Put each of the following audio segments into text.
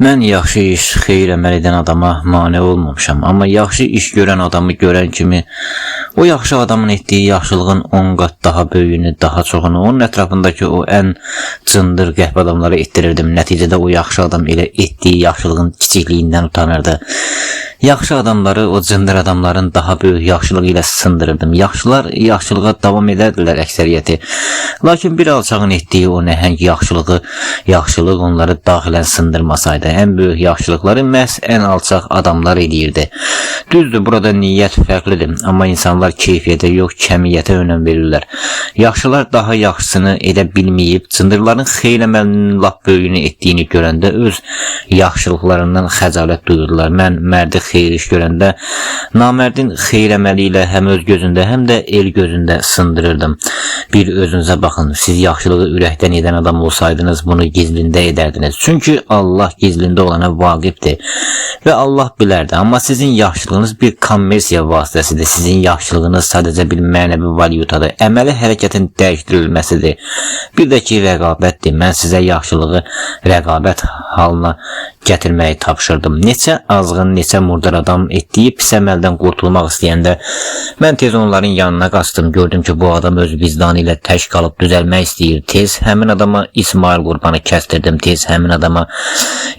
Mən yaxşı iş, xeyir əməl edən adama mane olmamışam. Amma yaxşı iş görən adamı görən kimi o yaxşı adamın etdiyi yaxşılığın 10 qat daha böyüyünü, daha çoxunu, onun ətrafındakı o ən cındır qəhbə adamları etdirirdim. Nəticədə o yaxşı adam elə etdiyi yaxşılığın kiçikliyindən utanırdı. Yaxşı adamları o cındır adamların daha böyük yaxşılığı ilə sındırırdım. Yaxşılar yaxşılığa davam edərdilər əksəriyyəti. Lakin bir alçağın etdiyi o nəhəng yaxşılıq onları daxilən sındırmasaydı, ən böyük yaxşılıqları məhz ən alçaq adamlar edirdi. Düzdür, burada niyyət fərqlidir, amma insanlar keyfiyyətə yox, kəmiyyətə önəm verirlər. Yaxşılar daha yaxşısını edə bilməyib, cındırların xeyir əməlinin lap böyüyünü etdiyini görəndə öz yaxşılıqlarından xəcalət duyurdular. Mən mərdi xeyir iş görəndə namərdin xeyir əməli ilə həm öz gözündə, həm də el gözündə sındırırdım. Bir özünüzə baxın, siz yaxşılığı ürəkdən edən adam olsaydınız bunu gizlində edərdiniz. Çünki Allah gizlində olana vaqifdir və Allah bilərdi. Amma sizin yaxşılığınız bir kommersiya vasitəsidir. Sizin yaxşılığınız sadəcə bir mənəvi valyutadır. Əməli hərəkətin dəyişdirilməsidir. Bir də ki, rəqabətdir. Mən sizə yaxşılığı rəqabət halına gətirməyi tapşırdım. Neçə azğın, neçə murdar adam etdiyi pis əməldən qurtulmaq istəyəndə mən tez onların yanına qaçdım. Gördüm ki, bu adam öz vicdanı ilə tək qalıb düzəlmək istəyir. Tez həmin adama İsmail qurbanı kəstirdim. Tez həmin adama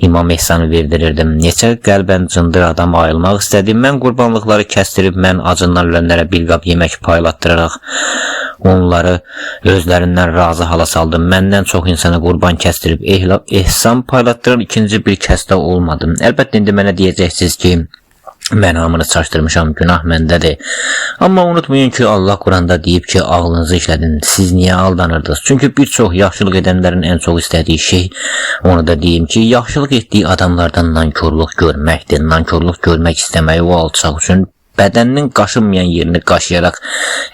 İmam ehsanı verdirirdim. Neçə qəlbən cındır adam ayılmaq istədim. Mən qurbanlıqları kəstirib, mən acından ölənlərə bir qab yemək paylatdıraraq onları özlərindən razı hala saldım. Məndən çox insana qurban kəstirib ehsan paylatdıran ikinci bir kəsdə olmadım. Əlbəttə indi mənə deyəcəksiniz ki, mən hamını çaşdırmışam, günah məndədir. Amma unutmayın ki, Allah Quranda deyib ki, ağlınızı işlədin. Siz niyə aldanırdınız? Çünki bir çox yaxşılıq edənlərin ən çox istədiyi şey, onu da deyim ki, yaxşılıq etdiyi adamlardan nankorluq görməkdir. Nankorluq görmək istəməyi o alçaq üçün bədəninin qaşınmayan yerini qaşıyaraq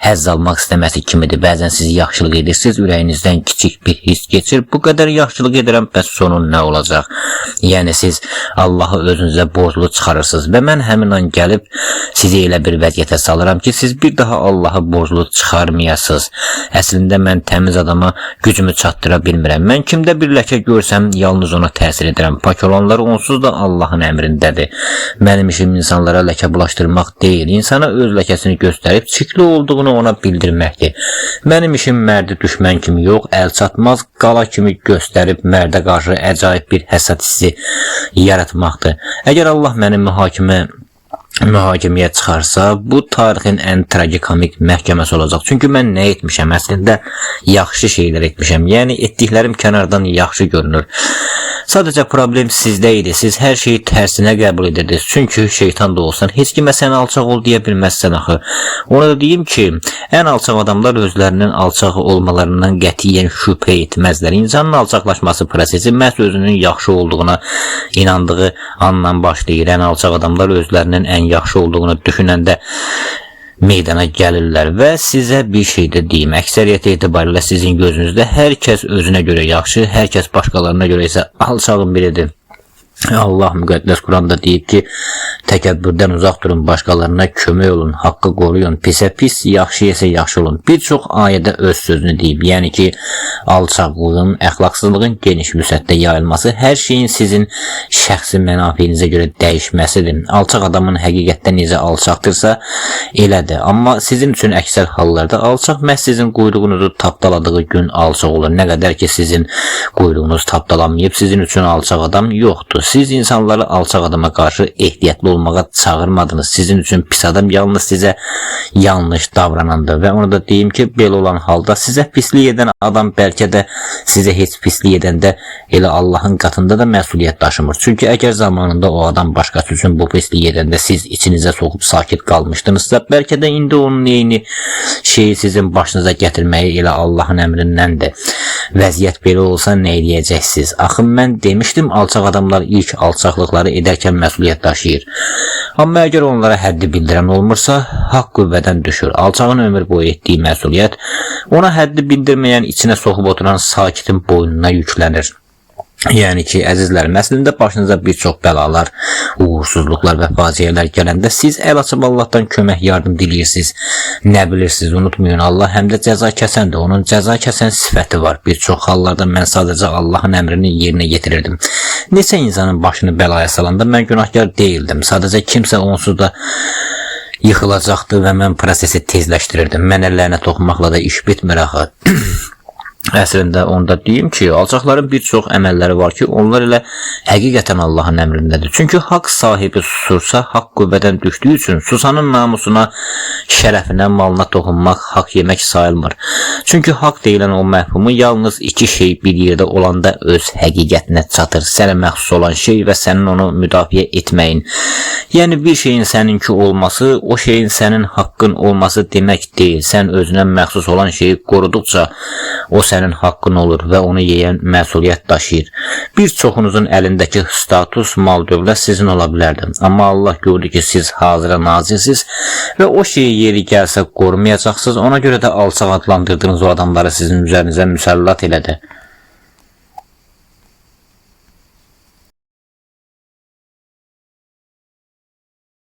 həzz almaq istəməsi kimidir. Bəzən siz yaxşılıq edirsiniz, ürəyinizdən kiçik bir his geçir. Bu qədər yaxşılıq edirəm, bəs sonu nə olacaq? Yəni siz Allahı özünüzə borclu çıxarırsınız və mən həmin an gəlib sizi elə bir vəziyyətə salıram ki, siz bir daha Allahı borclu çıxarmayasınız. Əslində mən təmiz adama gücümü çatdıra bilmirəm. Mən kimdə bir ləkə görsəm, yalnız ona təsir edirəm. Pak olanlar onsuz da Allahın əmrindədir. Mənim işim insanlara ləkə bulaşdırmaq deyil. İnsana öz ləkəsini göstərib çirkli olduğunu ona bildirməkdir. Mənim işim mərdi düşmən kimi yox, əl çatmaz qala kimi göstərib mərdə qarşı əcaib bir həsəd hissi yaratmaqdır. Əgər Allah məni mühakiməyə çıxarsa, bu tarixin ən tragikomik məhkəməsi olacaq. Çünki mən nə etmişəm? Əslində yaxşı şeylər etmişəm. Yəni etdiklərim kənardan yaxşı görünür. Sadəcə problem sizdə idi. Siz hər şeyi tərsinə qəbul edirdiniz. Çünki şeytan da olsan, heç kimə sən alçaq ol deyə bilməzsən axı. Ona da deyim ki, ən alçaq adamlar özlərinin alçaq olmalarından qətiyyən şübhə etməzlər. İnsanın alçaqlaşması prosesi məhz özünün yaxşı olduğuna inandığı andan başlayır. Ən alçaq adamlar özlərinin ən yaxşı olduğunu düşünəndə meydana gəlirlər və sizə bir şey də deyim. Əksəriyyət etibarilə sizin gözünüzdə hər kəs özünə görə yaxşı, hər kəs başqalarına görə isə alçağın biridir. Allah müqəddəs Quranda deyib ki, təkəbbürdən uzaq durun, başqalarına kömək olun, haqqı qoruyun, pisə pis, yaxşıya isə yaxşı olun. Bir çox ayədə öz sözünü deyib, yəni ki, alçaqlığın, əxlaqsızlığın geniş vüsətdə yayılması hər şeyin sizin şəxsi mənafiyinizə görə dəyişməsidir. Alçaq adamın həqiqətdə necə alçaqdırsa elədir. Amma sizin üçün əksər hallarda alçaq məhz sizin quyruğunuzu tapdaladığı gün alçaq olur. Nə qədər ki, sizin quyruğunuz tapdalanmayıb, sizin üçün alçaq adam yoxdur. Siz insanları alçaq adama qarşı ehtiyatlı olmağa çağırmadınız. Sizin üçün pis adam yalnız sizə yanlış davranandır. Və onu da deyim ki, belə olan halda sizə pislik edən adam bəlkə də sizə heç pislik edəndə elə Allahın qatında da məsuliyyət daşımır. Çünki əgər zamanında o adam başqası üçün bu pislik edəndə siz içinizə soxub sakit qalmışdınızsa, bəlkə də indi onun eyni şeyi sizin başınıza gətirməyi elə Allahın əmrindəndir. Vəziyyət belə olsa nə edəcəksiniz? Axı mən demişdim, alçaq adamlar ilk alçaqlıqları edərkən məsuliyyət daşıyır. Amma əgər onlara həddi bildirən olmursa, haqq qüvvədən düşür. Alçağın ömür boyu etdiyi məsuliyyət ona həddi bildirməyən, içinə soxub oturan sakitin boynuna yüklənir. Yəni ki, əzizlərim, əslində başınıza bir çox bəlalar, uğursuzluqlar və faciələr gələndə siz əl açıb Allahdan kömək yardım diləyirsiniz. Nə bilirsiniz, unutmayın, Allah həm də cəza kəsəndir. Onun cəza kəsən sifəti var. Bir çox hallarda mən sadəcə Allahın əmrini yerinə yetirirdim. Neçə insanın başını bəlaya salanda mən günahkar değildim. Sadəcə kimsə onsuz da yıxılacaqdı və mən prosesi tezləşdirirdim. Mənə lənət oxumaqla da iş bitmir axı. Əslində onda deyim ki, alçaqların bir çox əməlləri var ki, onlar elə həqiqətən Allahın əmrindədir. Çünki haqq sahibi susursa, haqq qüvvədən düşdüyü üçün susanın namusuna, şərəfinə, malına toxunmaq haqq yemək sayılmır. Çünki haqq deyilən o məhfumu yalnız iki şey bir yerdə olanda öz həqiqətinə çatır. Sənə məxsus olan şey və sənin onu müdafiə etməyin. Yəni bir şeyin səninki olması, o şeyin sənin haqqın olması demək deyil. Sən özünə məxsus olan şeyi qoruduqca o sənin haqqın olur və onu yeyən məsuliyyət daşıyır. Bir çoxunuzun əlindəki status, mal, dövlət sizin ola bilərdi. Amma Allah gördü ki, siz hazıra nazirsiniz və o şeyi yeri gəlsə qorumayacaqsınız. Ona görə də alçaq adlandırdığınız o adamları sizin üzərinizə müsəllat elədi.